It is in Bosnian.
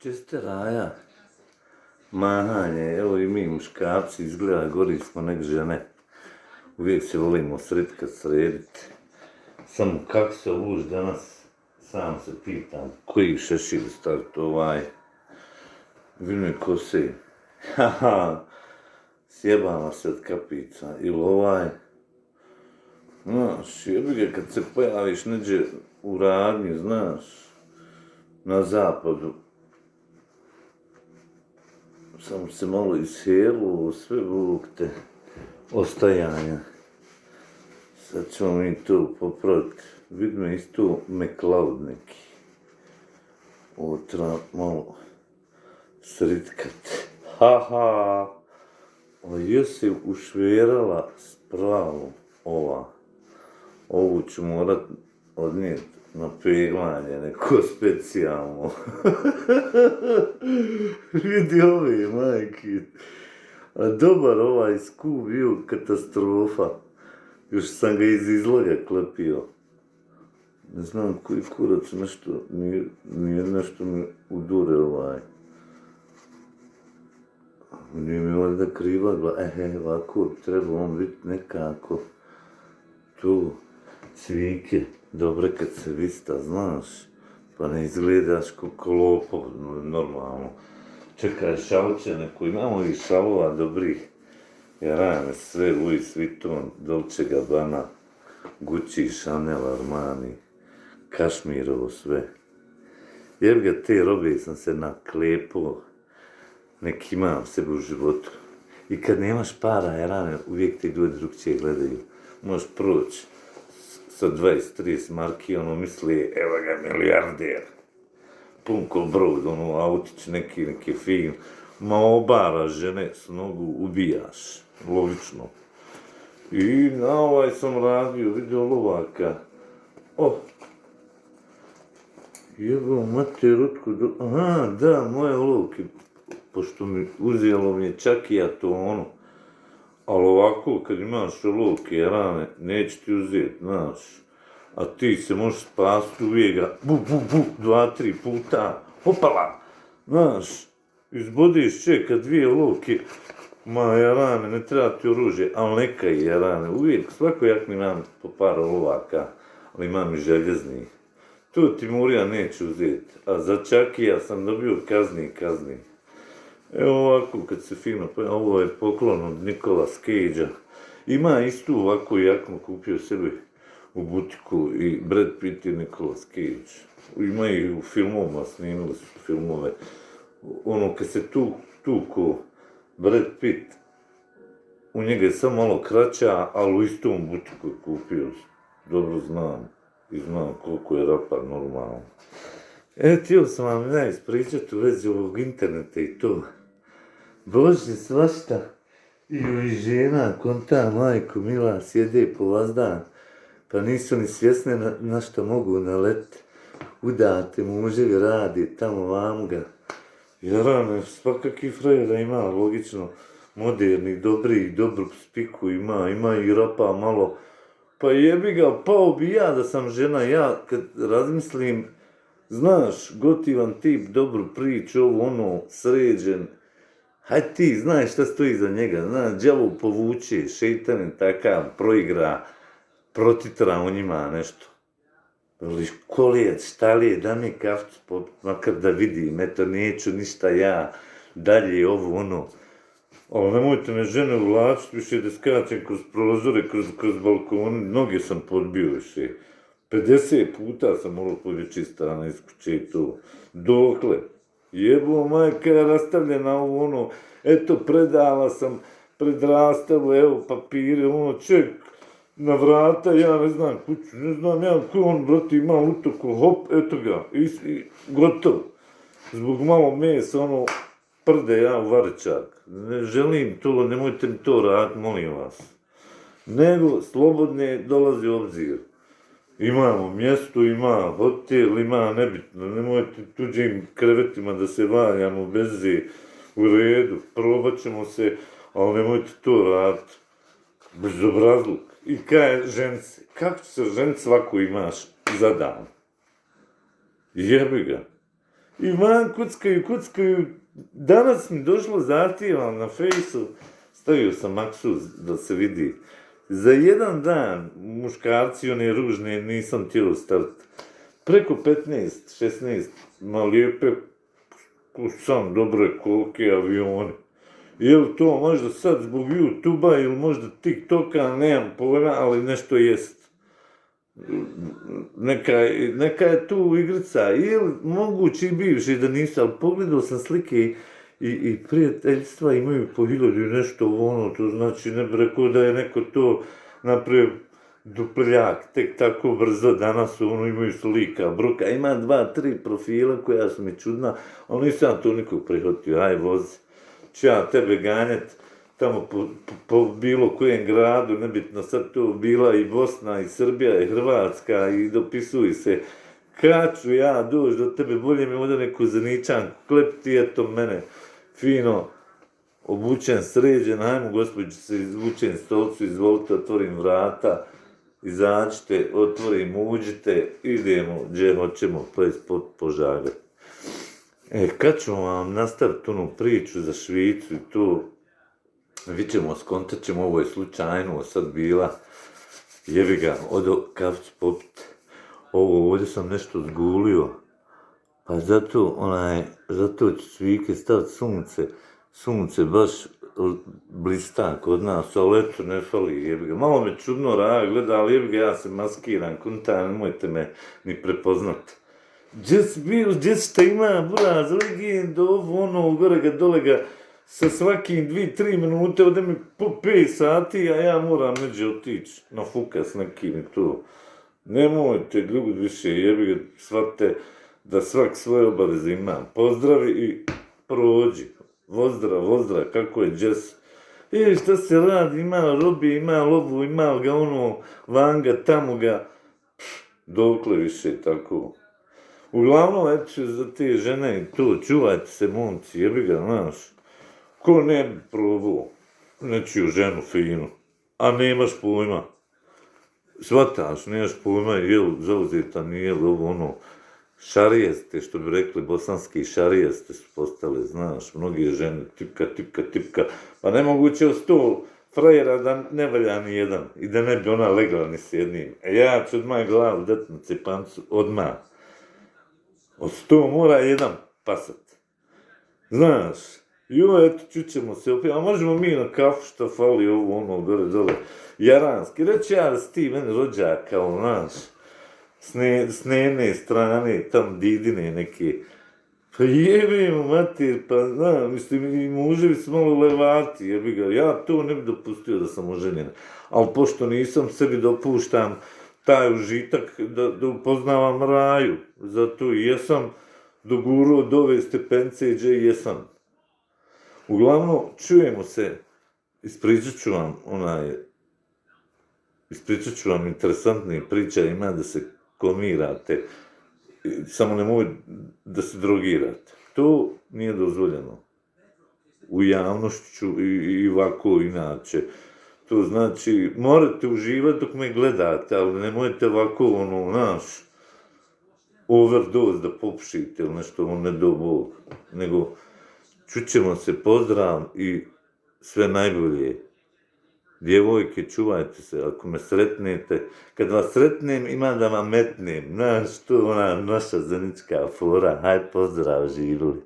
Česte raja, mahanje, evo i mi muškarci izgleda gori smo nek žene. Uvijek se volimo sretka srediti. Samo kako se obuš danas, sam se pitam, koji šešir staviti vine kose. Haha, sjebala se od kapica, ili znaš, jebi ga kad se pojaviš neđe u radnji, znaš, na zapadu. Samo se malo ishelu, sve vukte, ostajanja. Sad ćemo mi tu popraviti, vid me isto McLeod neki. Ovo treba malo sritkat. Haha, a jesi ušverala spravu ova. Ovu ću morat odnijet na peglanje, neko specijalno. Vidi ove, majke. A dobar ovaj skup bio katastrofa. Još sam ga iz izloga klepio. Ne znam koji kurac nešto, nije nešto mi udure Nije mi valjda kriva glava, ovako treba on biti nekako tu cvike, dobre kad se vista, znaš, pa ne izgledaš ko lopov, normalno. Čekaj, šalče neko, imamo i šalova dobrih, jarane, sve Louis Vuitton, Dolce Gabbana, Gucci, Chanel, Armani, Kašmirovo sve. Jer ga te robe sam se naklepao, nek imam sebe u životu. I kad nemaš para, jarane, uvijek ti ljudi drugčije gledaju. Možeš proći sa 20-30 marki, misli, evo ga milijarder. Pun ko brod, autić neki fin. Ma obara žene s nogu, ubijaš. Logično. I na sam radio, vidio lovaka. Jebo, mate, Rutko, aha, da, moje olovke. Pošto uzelo mi je čakija to ali ovako, kad imaš olovke, jarane, neće ti uzeti, znaš. A ti se možeš spasti uvijek ga, 2-3 puta, hopala, znaš. Izbodiš čeka 2 olovke, ma jarane, ne treba ti oružje, ali neka je jarane, uvijek, svakojak mi imam po par olovaka, ali imam i željezni. To ti Murija neće uzeti, a za čakija sam dobio kazni. Evo ovako, kad se fino, ovo je poklon od Nicolas Cagea. Ima istu ovakvu jaknu, kupio sebi u butiku i Brad Pitt i Nicolas Cage. Ima i u filmovima, snimili su filmove. Kad se tuko Brad Pitt, u njega je samo malo kraća, ali u istom butiku je kupio. Dobro znam i znam koliko je rapar normalno. Htio sam vam ispričati u vezi ovog interneta i to. Bože, svašta. I žena, konta, majko, mila, sjede po vazdan, pa nisu ni svjesne na što mogu nalet. Udate, muževi radi, tamo vam ga. Jarane, svakakvi frajera ima, logično, moderni, dobri, dobru spiku ima i rapa malo. Pa jebi ga, pao bi ja da sam žena, ja kad razmislim, znaš, gotivan tip, dobru priču, sređen. Hajde ti, znaš šta stoji iza njega, znaš, đavo povuče, šeitan je takav, proigra, protitra u njima nešto. Kolijec, šta li je, da mi kafcu popit, makar da vidim, eto, neću ništa ja, dalje Ali nemojte me žene uvlačiti više da skačem kroz prozore, kroz balkone, noge sam podbio više. 50 puta sam morao pobjeći strana iz kuće i to. Dokle? Jebo, majka je rastavljena eto, predala sam predrastavu, evo, papire, ček, na vrata, ja ne znam kuću, ne znam ja ko brati, ima utoko, hop, eto ga, i gotovo. Zbog malo mesa, prde ja u varečak. Ne želim to, nemojte mi to raditi, molim vas. Nego, slobodne dolazi u obzir. Imamo mjesto, ima hotel, ima nebitno, nemojte tuđim krevetima da se valjamo bez u redu, probat ćemo se, ali nemojte to raditi. Bezobrazluk. I kaj žence, kako se ženc svako imaš za dan? Jebi ga. I van kuckaju. Danas mi došlo zahtjeva na fejsu, stavio sam maksu da se vidi. Za jedan dan, muškarci one ružne, nisam htio staviti. Preko 15, 16, ma lijepe, sam dobre kolike avione. Je li to možda sad zbog YouTube-a ili možda TikToka, nemam pojma, ali nešto jest. Neka je tu igrica, ili mogući i bivši da nisu, ali pogledao sam slike i prijateljstva imaju po 1000 i nešto ono, to znači ne bi rekao da je neko to napravio dupljak, tek tako brzo, danas ono imaju slika, bruka, ima 2-3 profila koja su mi čudna, ali nisam to nikog prihvatio, aj vozi, ću ja tebe ganjati, tamo po bilo kojem gradu, nebitno sad to bila i Bosna, i Srbija, i Hrvatska, i dopisuj se. Kad ću ja doći do tebe, bolje mi ovdje neku zaničanku klepti, eto mene, fino, obučen, sređen, hajmo gospođu se izvučen stolcu, izvolite, otvorim vrata, izađite, otvorim, uđite, idemo gdje hoćemo, ples požagati. Kad ćemo vam nastaviti onu priču za Švicu i to, vidimo, skontat ćemo, ovo je slučajno sad bila, jebi ga, odo kafić popit, ovo ovdje sam nešto zgulio, pa zato ću svike staviti sunce baš blista kod nas, ali eto ne fali, jebi ga, malo me čudno gleda, ali jebi ga, ja se maskiram, kunta, nemojte me ni prepoznat. Gdje šta ima, buraz, legend, ovo, ono, gore ga, dole ga, sa svakim 2-3 minute, ovdje mi po 5 sati, a ja moram neđe otići na fuka s nekim i to. Nemojte ljudi više, jebi ga, shvatite da svak svoje obaveze ima. Pozdravi i prođi. Vozdrav, kako je džes. Šta se radi, ima robi, ima lovu, ima ga ono, vanga, tamo ga. Dokle više tako. Uglavnom, eto, za te žene i to, čuvajte se, momci, jebi ga, znaš. Ko ne bi probao nečiju ženu finu, a nemaš pojma, shvataš, nemaš pojma, je li zauzeta, nije li ovo ono, šarijeste, što bi rekli, bosanski šarijeste su postale, znaš, mnogi žene, tipka, pa nemoguće od 100 frajera da ne valja ni jedan i da ne bi ona legla ni s jednim. Ja ću odmah glavu dati na cepancu, odmah. Od 100 mora jedan pasat. Znaš, joj, eto, čućemo se opet, a možemo mi na kafu šta fali ovo, ono, gore, dole, jaranski, reći ja da si ti meni rođaka, ono, znaš, s njene strane, tam didine neke, pa jebimo mater, pa znam, mislim, i muževi su malo levati, jebi ga, ja to ne bi dopustio da sam oženjen, ali pošto nisam, sebi dopuštam taj užitak da upoznavam raju, zato i jesam dogurao do ove stepence gdje jesam. Uglavnom, čujemo se, ispričat ću vam interesantnih priča, ima da se komirate, samo nemoj da se drogirate. To nije dozvoljeno. U javnošću i ovako inače. To znači, morate uživati dok me gledate, ali nemojte ovako, ono, naš, overdose da popušite ili nešto, ono, ne do Bog, nego čućemo se, pozdrav i sve najbolje. Djevojke, čuvajte se, ako me sretnete, kad vas sretnem, ima da vam metnem, znaš, to ona naša zanička fora, haj pozdrav, živjeli.